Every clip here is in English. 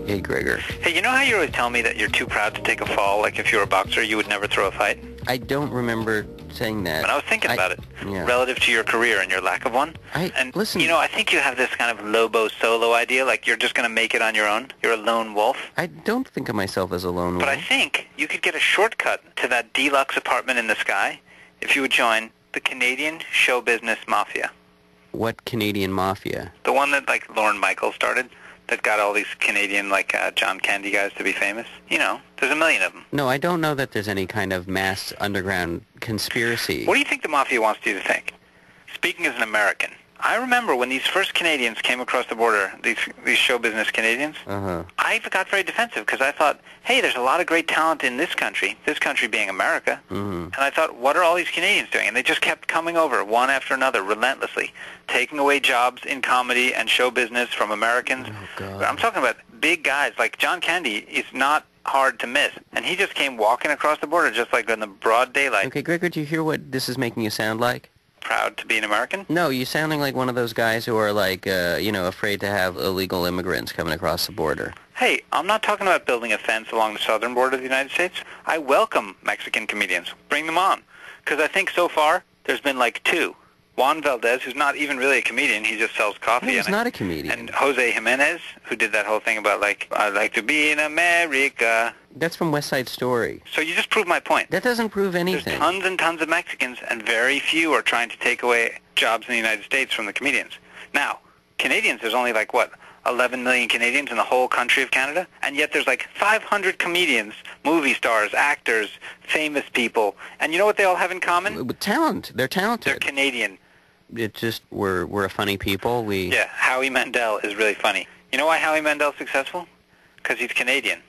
Hey, Gregor. Hey, you know how you always tell me that you're too proud to take a fall? Like if you were a boxer, you would never throw a fight? I don't remember saying that. And I was thinking about it, yeah. relative to your career and your lack of one. Listen, you know, I think you have this kind of Lobo solo idea, like you're just going to make it on your own. You're a lone wolf. I don't think of myself as a lone wolf. But I think you could get a shortcut to that deluxe apartment in the sky if you would join the Canadian show business mafia. What Canadian mafia? The one that, like, Lorne Michaels started, that got all these Canadian, like, John Candy guys to be famous. You know, there's a million of them. No, I don't know that there's any kind of mass underground conspiracy. What do you think the mafia wants you to think? Speaking as an American, I remember when these first Canadians came across the border, these show business Canadians, I got very defensive because I thought, hey, there's a lot of great talent in this country being America. And I thought, what are all these Canadians doing? And they just kept coming over one after another relentlessly, taking away jobs in comedy and show business from Americans. Oh, God. I'm talking about big guys. Like John Candy is not hard to miss. And he just came walking across the border just like in the broad daylight. Okay, Gregor, do you hear what this is making you sound like? Proud to be an American? No, you're sounding like one of those guys who are like, afraid to have illegal immigrants coming across the border. Hey, I'm not talking about building a fence along the southern border of the United States. I welcome Mexican comedians. Bring them on. Because I think so far there's been like two. Juan Valdez, who's not even really a comedian, he just sells coffee. No, he's not a comedian. And Jose Jimenez, who did that whole thing about, like, I'd like to be in America. That's from West Side Story. So you just proved my point. That doesn't prove anything. There's tons and tons of Mexicans, and very few are trying to take away jobs in the United States from the comedians. Now, Canadians, there's only, like, 11 million Canadians in the whole country of Canada, and yet there's like 500 comedians, movie stars, actors, famous people, and you know what they all have in common? With talent. They're talented. They're Canadian. It's just, we're a funny people. Yeah, Howie Mandel is really funny. You know why Howie Mandel's successful? Because he's Canadian.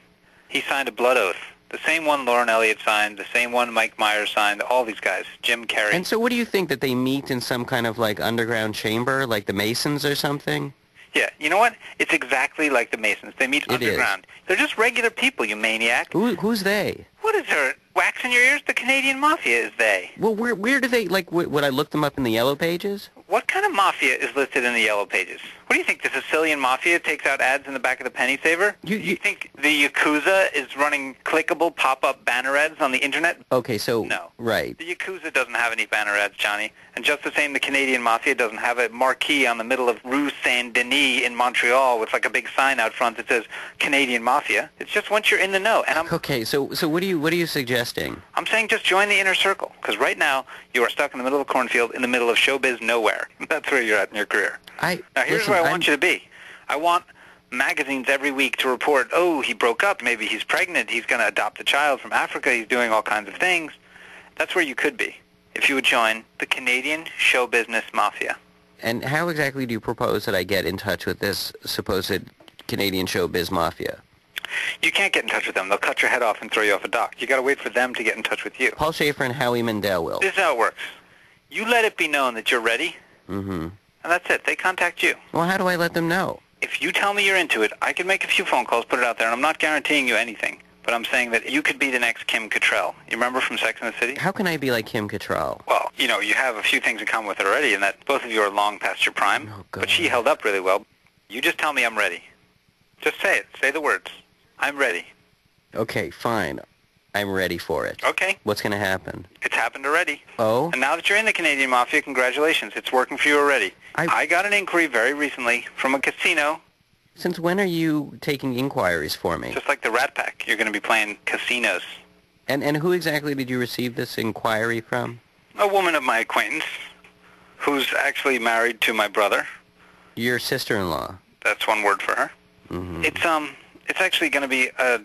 He signed a blood oath. The same one Lauren Elliott signed, the same one Mike Myers signed, all these guys, Jim Carrey. And so what do you think, that they meet in some kind of like underground chamber, like the Masons or something? Yeah, you know what? It's exactly like the Masons. They meet underground. They're just regular people, you maniac. Who's they? What is there? Wax in your ears? The Canadian Mafia is they. Well, where do they, like, would I look them up in the Yellow Pages? What kind of mafia is listed in the Yellow Pages? What do you think, the Sicilian Mafia takes out ads in the back of the penny saver? You think the Yakuza is running clickable pop-up banner ads on the internet? Okay, so... No. Right. The Yakuza doesn't have any banner ads, Johnny. And just the same, the Canadian Mafia doesn't have a marquee on the middle of Rue Saint-Denis in Montreal with like a big sign out front that says Canadian Mafia. It's just once you're in the know. And Okay, so what are you suggesting? I'm saying just join the inner circle, because right now you are stuck in the middle of a cornfield in the middle of showbiz nowhere. That's where you're at in your career. Now here's where I want you to be. I want magazines every week to report, oh, he broke up, maybe he's pregnant, he's going to adopt a child from Africa, he's doing all kinds of things. That's where you could be if you would join the Canadian show business mafia. And how exactly do you propose that I get in touch with this supposed Canadian showbiz mafia? You can't get in touch with them. They'll cut your head off and throw you off a dock. You got to wait for them to get in touch with you. Paul Schaefer and Howie Mandel will. This is how it works. You let it be known that you're ready, and that's it. They contact you. Well, how do I let them know? If you tell me you're into it, I can make a few phone calls, put it out there, and I'm not guaranteeing you anything. But I'm saying that you could be the next Kim Cattrall. You remember from Sex and the City? How can I be like Kim Cattrall? Well, you know, you have a few things in common with her already, in that both of you are long past your prime. Oh, God. But she held up really well. You just tell me I'm ready. Just say it. Say the words. I'm ready. Okay, fine. I'm ready for it. Okay. What's going to happen? It's happened already. Oh? And now that you're in the Canadian Mafia, congratulations. It's working for you already. I got an inquiry very recently from a casino. Since when are you taking inquiries for me? Just like the Rat Pack, you're going to be playing casinos. And who exactly did you receive this inquiry from? A woman of my acquaintance, who's actually married to my brother. Your sister-in-law. That's one word for her. It's actually going to be a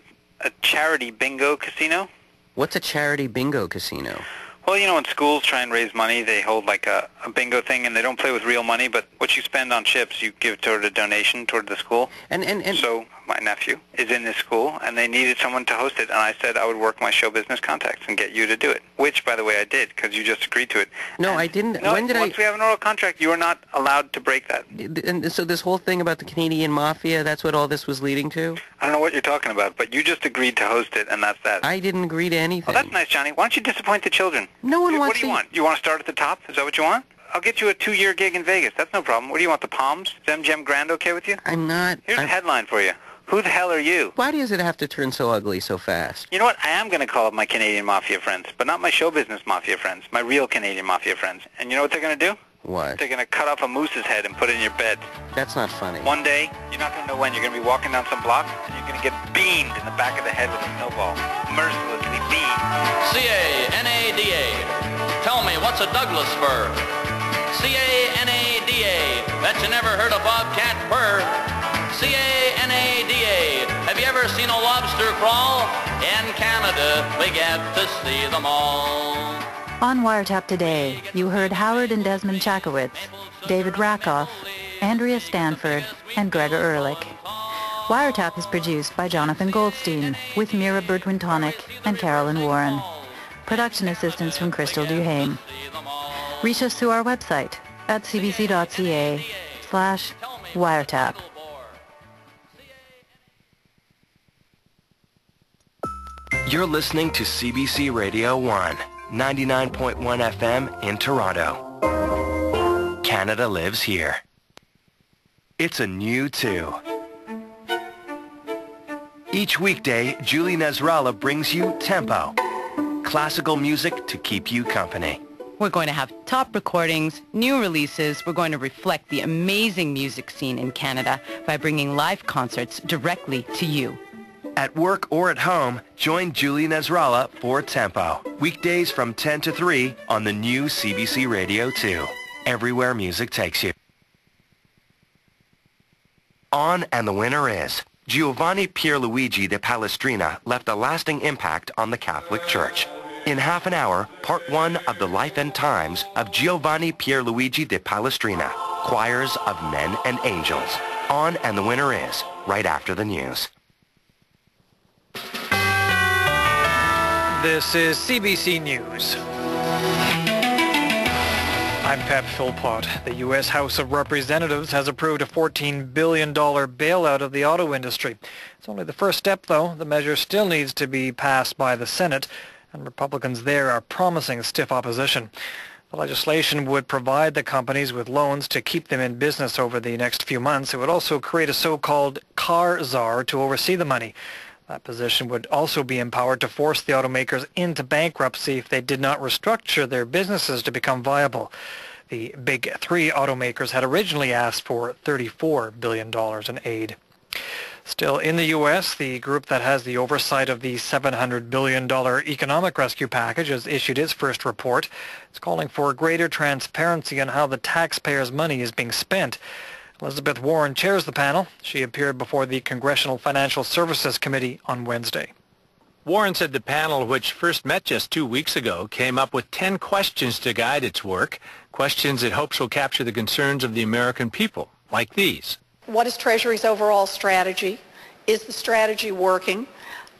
charity bingo casino. What's a charity bingo casino? Well, you know, when schools try and raise money, they hold like a bingo thing, and they don't play with real money, but what you spend on chips, you give toward a donation toward the school. And so my nephew is in this school, and they needed someone to host it, and I said I would work my show business contacts and get you to do it, which, by the way, I did, because you just agreed to it. No, I didn't. No, when did once we have an oral contract, you are not allowed to break that. And so this whole thing about the Canadian Mafia, that's what all this was leading to? I don't know what you're talking about, but you just agreed to host it, and that's that. I didn't agree to anything. Oh, that's nice, Johnny. Why don't you disappoint the children? No one wants What do you want? You want to start at the top? Is that what you want? I'll get you a 2-year gig in Vegas. That's no problem. What do you want, the Palms? Is MGM Grand okay with you? I'm not... Here's a headline for you. Who the hell are you? Why does it have to turn so ugly so fast? You know what? I am going to call up my Canadian Mafia friends, but not my show business Mafia friends, my real Canadian Mafia friends. And you know what they're going to do? What? They're going to cut off a moose's head and put it in your bed. That's not funny. One day, you're not going to know when. You're going to be walking down some block, and you're going to get beamed in the back of the head with a snowball. Mercilessly beamed. C-A-N-A-D-A. Tell me, what's a Douglas fir? C-A-N-A-D-A. Bet you never heard a bobcat purr. C-A-N-A-D-A. Have you ever seen a lobster crawl? In Canada, we get to see them all. On WireTap today, you heard Howard and Desmond Chakowitz, David Rakoff, Andrea Stanford, and Gregor Ehrlich. WireTap is produced by Jonathan Goldstein with Mira Burdwin-Tonic and Carolyn Warren. Production assistance from Crystal Duhame. Reach us through our website at cbc.ca/wiretap. You're listening to CBC Radio 1, 99.1 FM in Toronto. Canada lives here. It's a new too. Each weekday, Julie Nasrallah brings you Tempo, classical music to keep you company. We're going to have top recordings, new releases. We're going to reflect the amazing music scene in Canada by bringing live concerts directly to you. At work or at home, join Julie Nasrallah for Tempo. Weekdays from 10 to 3 on the new CBC Radio 2. Everywhere music takes you. On and the winner is Giovanni Pierluigi de Palestrina left a lasting impact on the Catholic Church. In half an hour, part 1 of the life and times of Giovanni Pierluigi de Palestrina, Choirs of Men and Angels. On and the winner is right after the news. This is CBC News. I'm Pep Philpott. The U.S. House of Representatives has approved a $14 billion bailout of the auto industry. It's only the first step, though. The measure still needs to be passed by the Senate, and Republicans there are promising stiff opposition. The legislation would provide the companies with loans to keep them in business over the next few months. It would also create a so-called car czar to oversee the money. That position would also be empowered to force the automakers into bankruptcy if they did not restructure their businesses to become viable. The big three automakers had originally asked for $34 billion in aid. Still in the U.S., the group that has the oversight of the $700 billion economic rescue package has issued its first report. It's calling for greater transparency on how the taxpayers' money is being spent. Elizabeth Warren chairs the panel. She appeared before the Congressional Financial Services Committee on Wednesday. Warren said the panel, which first met just 2 weeks ago, came up with 10 questions to guide its work, questions it hopes will capture the concerns of the American people, like these. What is Treasury's overall strategy? Is the strategy working?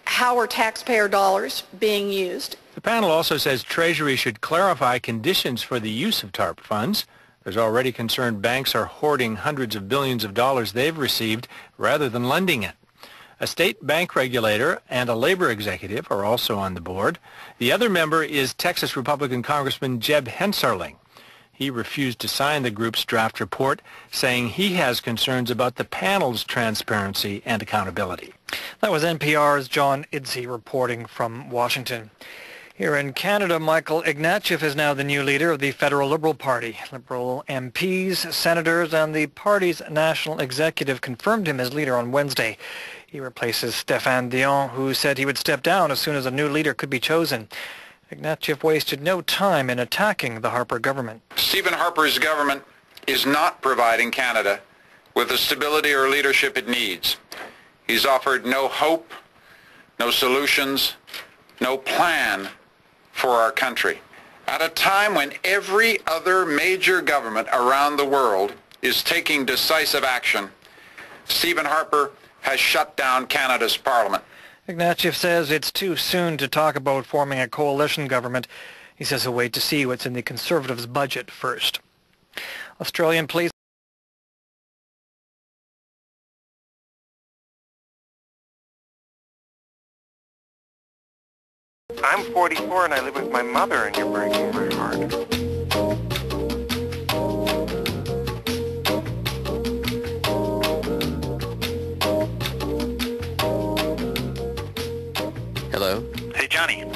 How are taxpayer dollars being used? The panel also says Treasury should clarify conditions for the use of TARP funds. There's already concern banks are hoarding hundreds of billions of dollars they've received rather than lending it. A state bank regulator and a labor executive are also on the board. The other member is Texas Republican Congressman Jeb Hensarling. He refused to sign the group's draft report, saying he has concerns about the panel's transparency and accountability. That was NPR's John Idse reporting from Washington. Here in Canada, Michael Ignatieff is now the new leader of the Federal Liberal Party. Liberal MPs, senators, and the party's national executive confirmed him as leader on Wednesday. He replaces Stéphane Dion, who said he would step down as soon as a new leader could be chosen. Ignatieff wasted no time in attacking the Harper government. Stephen Harper's government is not providing Canada with the stability or leadership it needs. He's offered no hope, no solutions, no plan for our country. At a time when every other major government around the world is taking decisive action, Stephen Harper has shut down Canada's parliament. Ignatieff says it's too soon to talk about forming a coalition government. He says he'll wait to see what's in the Conservatives' budget first. Australian police I'm 44 and I live with my mother, and you're breaking my heart. Hello? Hey, Johnny.